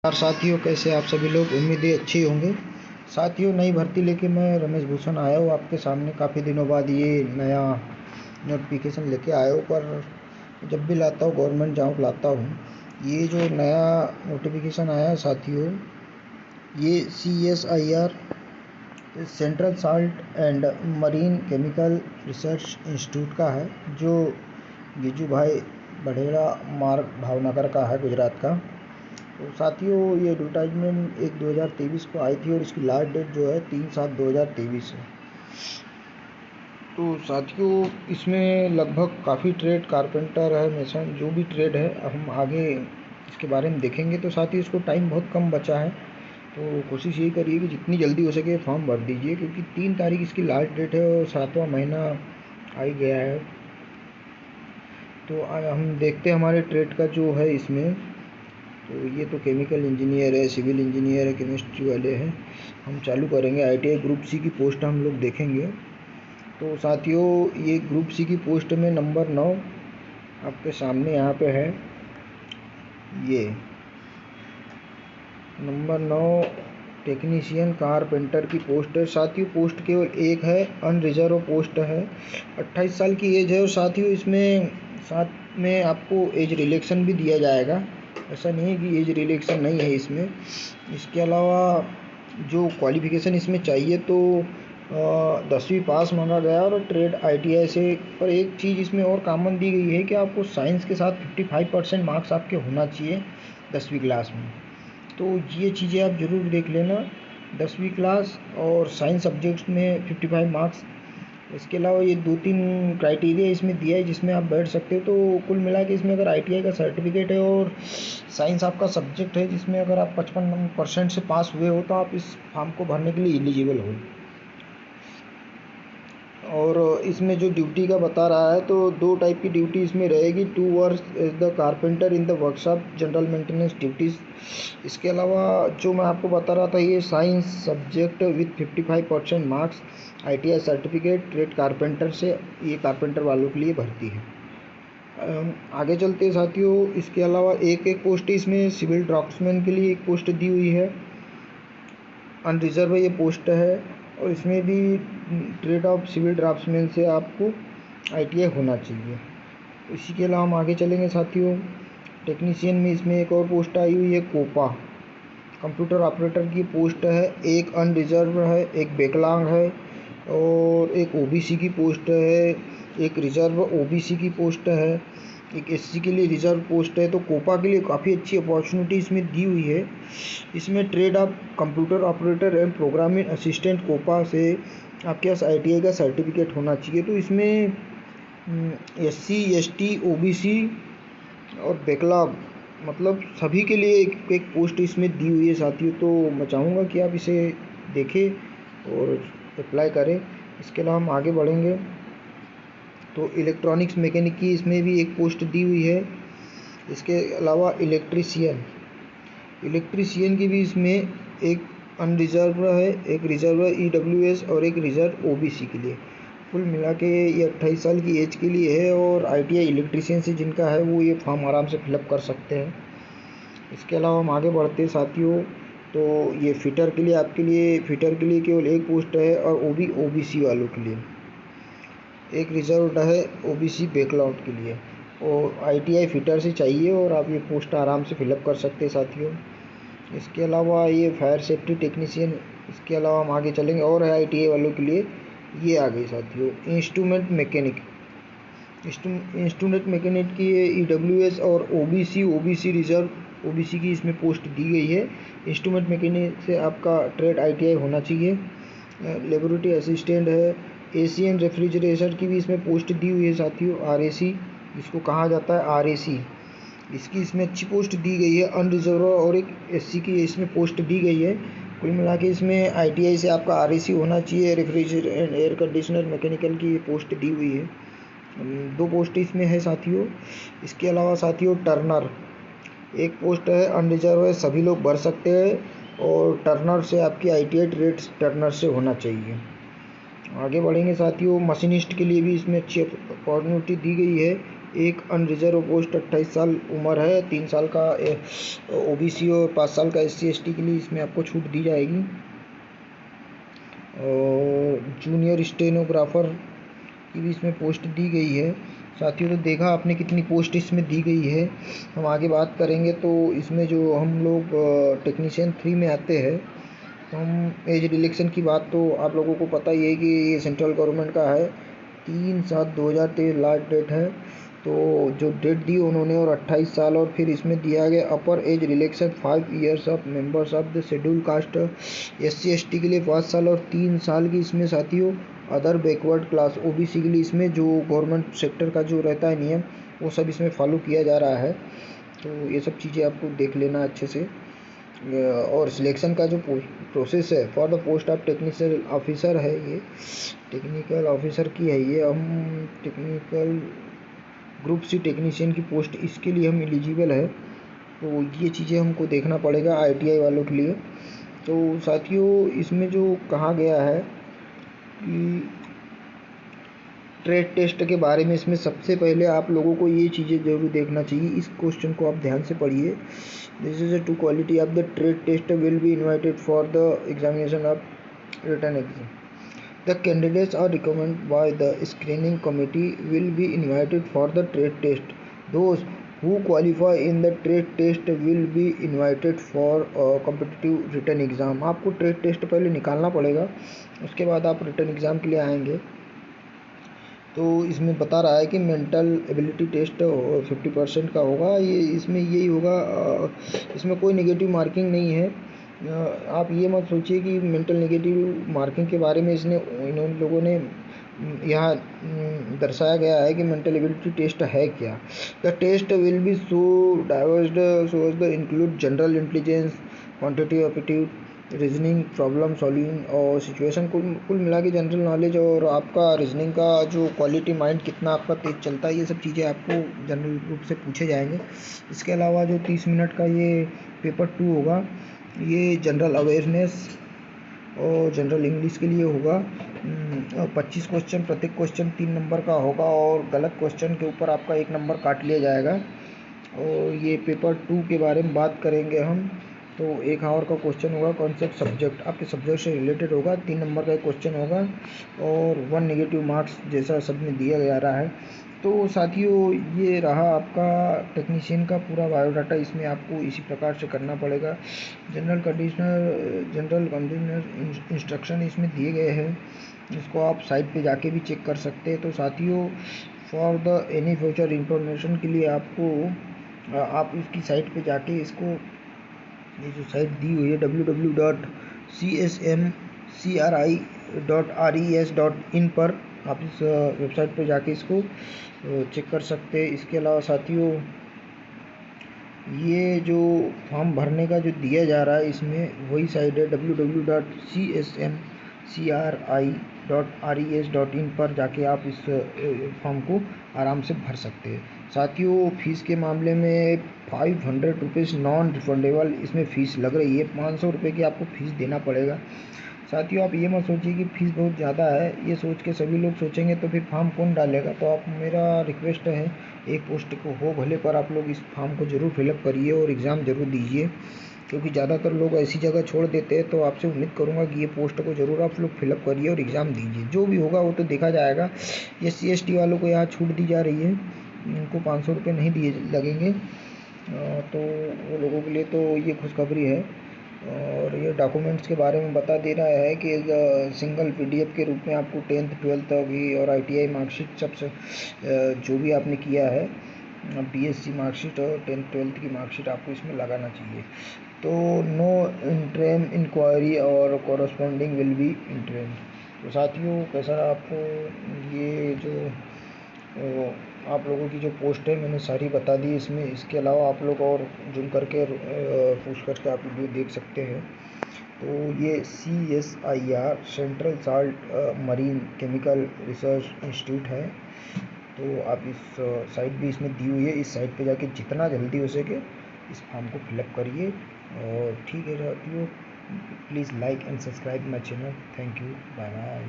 और साथियों, कैसे आप सभी लोग? उम्मीदें अच्छी होंगे। साथियों, नई भर्ती लेके मैं रमेश भूषण आया हूँ आपके सामने। काफ़ी दिनों बाद ये नया नोटिफिकेशन लेके आया हूँ, पर जब भी लाता हूँ गवर्नमेंट जॉब लाता हूँ। ये जो नया नोटिफिकेशन आया है साथियों, ये CSIR central salt and marine chemical research institute का है, जो गिजू भाई बढेरा मार्ग भावनगर का है, गुजरात का। तो साथियों, ये एडवर्टाइजमेंट 1/2023 को आई थी और इसकी लास्ट डेट जो है 3/7/2023 है। तो साथियों, इसमें लगभग काफ़ी ट्रेड, कारपेंटर है, मेसन, जो भी ट्रेड है, हम आगे इसके बारे में देखेंगे। तो साथियों, इसको टाइम बहुत कम बचा है, तो कोशिश यही करिए कि जितनी जल्दी हो सके फॉर्म भर दीजिए, क्योंकि 3 तारीख इसकी लास्ट डेट है और 7वां महीना आ ही गया है। तो हम देखते हैं हमारे ट्रेड का जो है इसमें। तो ये तो केमिकल इंजीनियर है, सिविल इंजीनियर है, केमिस्ट्री वाले हैं। हम चालू करेंगे। ITI ग्रुप सी की पोस्ट हम लोग देखेंगे। तो साथियों, ये ग्रुप सी की पोस्ट में नंबर 9 आपके सामने यहाँ पे है। ये नंबर 9 टेक्नीशियन कारपेंटर की पोस्ट है। साथियों, पोस्ट केवल एक है, अनरिजर्व पोस्ट है। 28 साल की एज है। और साथियों, इसमें साथ में आपको एज रिलैक्सन भी दिया जाएगा। ऐसा नहीं है कि एज रिलैक्सन नहीं है इसमें। इसके अलावा जो क्वालिफ़िकेशन इसमें चाहिए, तो 10वीं पास मांगा गया और ट्रेड ITI से। पर एक चीज़ इसमें और कॉमन दी गई है कि आपको साइंस के साथ 55% मार्क्स आपके होना चाहिए 10वीं क्लास में। तो ये चीज़ें आप ज़रूर देख लेना, 10वीं क्लास और साइंस सब्जेक्ट्स में 55 मार्क्स। इसके अलावा ये 2-3 क्राइटेरिया इसमें दिया है जिसमें आप बैठ सकते हो। तो कुल मिला के इसमें अगर ITI का सर्टिफिकेट है और साइंस आपका सब्जेक्ट है जिसमें अगर आप 55% से पास हुए हो, तो आप इस फॉर्म को भरने के लिए एलिजिबल हो। और इसमें जो ड्यूटी का बता रहा है, तो 2 टाइप की ड्यूटी इसमें रहेगी। 2 work as the carpenter in the workshop, general maintenance duties. इसके अलावा जो मैं आपको बता रहा था, ये science subject with 55% marks, ITI certificate, trade carpenter से, ये कारपेंटर वालों के लिए भर्ती है। आगे चलते हैं साथियों। इसके अलावा एक पोस्ट इसमें सिविल ड्राफ्ट्समैन के लिए एक पोस्ट दी हुई है, अनरिजर्व ये पोस्ट है। और इसमें भी ट्रेड ऑफ सिविल ड्राफ्ट्समैन से आपको ITI होना चाहिए। इसी के अलावा हम आगे चलेंगे साथियों। टेक्नीशियन में इसमें एक और पोस्ट आई हुई है, कोपा कंप्यूटर ऑपरेटर की पोस्ट है। एक अनरिजर्व है, एक बैकलॉग है और एक OBC की पोस्ट है, एक रिजर्व OBC की पोस्ट है, एक SC के लिए रिजर्व पोस्ट है। तो कोपा के लिए काफ़ी अच्छी अपॉर्चुनिटी इसमें दी हुई है। इसमें trade of computer operator and programming assistant COPA से आपके पास ITI का सर्टिफिकेट होना चाहिए। तो इसमें SC ST OBC और बैकलॉग, मतलब सभी के लिए एक एक पोस्ट इसमें दी हुई है साथियों। तो मैं चाहूँगा कि आप इसे देखें और अप्लाई करें। इसके अलावा हम आगे बढ़ेंगे। तो इलेक्ट्रॉनिक्स मैकेनिक की इसमें भी एक पोस्ट दी हुई है। इसके अलावा इलेक्ट्रीशियन की भी इसमें एक अनरिजर्व है, एक रिजर्व EWS और एक रिजर्व OBC के लिए। कुल मिला के ये 28 साल की एज के लिए है। और ITI इलेक्ट्रीशियन से जिनका है वो ये फॉर्म आराम से फिलअप कर सकते हैं। इसके अलावा हम आगे बढ़ते हैं साथियों। तो ये फिटर के लिए, आपके लिए फिटर के लिए केवल एक पोस्ट है, और वो भी OBC वालों के लिए। एक रिजर्व है OBC बैकलॉग के लिए, और ITI फिटर से चाहिए और आप ये पोस्ट आराम से फिलअप कर सकते हैं साथियों। इसके अलावा ये फायर सेफ्टी टेक्नीशियन। इसके अलावा हम आगे चलेंगे और है ITI वालों के लिए। ये आ गई साथियों इंस्ट्रूमेंट मैकेनिक। इंस्ट्रूमेंट मैकेनिक की ये EWS और OBC रिजर्व OBC की इसमें पोस्ट दी गई है। इंस्ट्रूमेंट मैकेनिक से आपका ट्रेड ITI होना चाहिए। लेबोरेटरी असिस्टेंट है। एशियन रेफ्रिजरेटर की भी इसमें पोस्ट दी हुई है साथियों, RAC जिसको कहा जाता है, RAC। इसकी इसमें अच्छी पोस्ट दी गई है, अनरिजर्व, और एक SC की इसमें पोस्ट दी गई है। कुल मिला के इसमें ITI से आपका RAC होना चाहिए। रेफ्रिजरेटर एयर कंडीशनर मैकेनिकल की ये पोस्ट दी हुई है। 2 पोस्ट इसमें है साथियों। इसके अलावा साथियों टर्नर एक पोस्ट है, अनरिजर्व है, सभी लोग भर सकते हैं। और टर्नर से आपकी ITI ट्रेड टर्नर से होना चाहिए। आगे बढ़ेंगे साथियों। मशीनिस्ट के लिए भी इसमें अच्छी अपॉर्चुनिटी दी गई है। एक अनरिजर्व पोस्ट 28 साल उम्र है, 3 साल का ओबीसी और 5 साल का SC ST के लिए इसमें आपको छूट दी जाएगी। और जूनियर स्टेनोग्राफर की भी इसमें पोस्ट दी गई है। साथियों, तो देखा आपने कितनी पोस्ट इसमें दी गई है। हम आगे बात करेंगे तो इसमें जो हम लोग टेक्नीशियन 3 में आते हैं, तो हम एज रिलेक्शन की बात तो आप लोगों को पता ही है कि ये सेंट्रल गवर्नमेंट का है, 3/7/2023 लास्ट डेट है। तो जो डेट दी उन्होंने और 28 साल, और फिर इसमें दिया गया upper age relaxation 5 years of members of the schedule caste SC ST के लिए 5 साल और 3 साल की इसमें साथियों अदर बैकवर्ड क्लास OBC के लिए इसमें जो गवर्नमेंट सेक्टर का जो रहता है नियम, वो सब इसमें फॉलो किया जा रहा है। तो ये सब चीज़ें आपको देख लेना अच्छे से। और सिलेक्शन का जो प्रोसेस है for the post of technical officer है, ये टेक्निकल ऑफिसर की है। ये हम टेक्निकल ग्रुप C टेक्नीशियन की पोस्ट, इसके लिए हम एलिजिबल है। तो ये चीज़ें हमको देखना पड़ेगा ITI वालों के लिए। तो साथियों, इसमें जो कहा गया है कि ट्रेड टेस्ट के बारे में, इसमें सबसे पहले आप लोगों को ये चीज़ें ज़रूर देखना चाहिए। इस क्वेश्चन को आप ध्यान से पढ़िए। This is to quality of the trade test will be invited for the examination of written exam. The candidates are recommended by the screening committee will be invited for the trade test. Those who qualify in the trade test will be invited for competitive written exam. आपको trade test पहले निकालना पड़ेगा, उसके बाद आप written exam के लिए आएंगे। तो इसमें बता रहा है कि मेंटल एबिलिटी टेस्ट 50% का होगा। ये इसमें यही होगा, इसमें कोई नेगेटिव मार्किंग नहीं है। आप ये मत सोचिए कि मेंटल नेगेटिव मार्किंग के बारे में इन लोगों ने यहाँ दर्शाया गया है कि मेंटल एबिलिटी टेस्ट है क्या। The test will be so diversed so as the include general intelligence, quantitative aptitude, reasoning, problem solving और सिचुएशन। कुल मिला के जनरल नॉलेज और आपका रीजनिंग का जो क्वालिटी माइंड कितना आपका तेज चलता है, ये सब चीज़ें आपको जनरल रूप से पूछे जाएंगे। इसके अलावा जो 30 मिनट का ये पेपर 2 होगा, ये जनरल अवेयरनेस और जनरल इंग्लिश के लिए होगा। 25 क्वेश्चन, प्रत्येक क्वेश्चन 3 नंबर का होगा और गलत क्वेश्चन के ऊपर आपका 1 नंबर काट लिया जाएगा। और ये पेपर 2 के बारे में बात करेंगे हम, तो 1 आवर का क्वेश्चन होगा। कॉन्सेप्ट सब्जेक्ट आपके सब्जेक्ट से रिलेटेड होगा, 3 नंबर का एक क्वेश्चन होगा और 1 नेगेटिव मार्क्स जैसा सब में दिया जा रहा है। तो साथियों, ये रहा आपका टेक्नीशियन का पूरा बायोडाटा। इसमें आपको इसी प्रकार से करना पड़ेगा। जनरल कंडीशनर इंस्ट्रक्शन इसमें दिए गए हैं, इसको आप साइट पे जाके भी चेक कर सकते हैं। तो साथियों, for the any future information के लिए आपको आप इसकी साइट पे जाके इसको, ये जो साइट दी हुई है www.csmcri.res.in पर, आप इस वेबसाइट पर जाके इसको चेक कर सकते हैं। इसके अलावा साथियों, ये जो फॉर्म भरने का जो दिया जा रहा है, इसमें वही साइट है www.csmcri.res.in पर जाके आप इस फॉर्म को आराम से भर सकते हैं। साथियों, फ़ीस के मामले में 500 रुपीज़ नॉन रिफंडेबल इसमें फ़ीस लग रही है। 500 रुपये की आपको फ़ीस देना पड़ेगा। साथियों, आप ये मत सोचिए कि फ़ीस बहुत ज़्यादा है, ये सोच के सभी लोग सोचेंगे तो फिर फॉर्म कौन डालेगा। तो आप, मेरा रिक्वेस्ट है, एक पोस्ट को हो भले पर आप लोग इस फॉर्म को ज़रूर फिलअप करिए और एग्ज़ाम ज़रूर दीजिए, क्योंकि ज़्यादातर लोग ऐसी जगह छोड़ देते हैं। तो आपसे उम्मीद करूँगा कि ये पोस्ट को ज़रूर आप लोग फिलअप करिए और एग्ज़ाम दीजिए। जो भी होगा वो तो देखा जाएगा। SC ST वालों को यहाँ छूट दी जा रही है, इनको 500 रुपये नहीं दिए लगेंगे। तो वो लोगों के लिए तो ये खुशखबरी है। और ये डॉक्यूमेंट्स के बारे में बता दे रहा है कि सिंगल PDF के रूप में आपको 10th 12th की और ITI मार्कशीट, सबसे जो भी आपने किया है, BSc मार्कशीट और 10th 12th की मार्कशीट आपको इसमें लगाना चाहिए। तो नो इंटरेम इंक्वायरी और कॉरस्पॉन्डिंग विल बी इंटरेम। तो साथियों, कैसा रहा आपको ये जो आप लोगों की जो पोस्ट है, मैंने सारी बता दी इसमें। इसके अलावा आप लोग और जुम करके पूछ करके आप वीडियो देख सकते हैं। तो ये CSIR central salt marine chemical research institute है। तो आप इस साइट भी इसमें दी हुई है, इस साइट पे जाके जितना जल्दी हो सके इस फॉर्म को फिलअप करिए। और ठीक है साथियों, please like and subscribe my channel. Thank you, bye bye.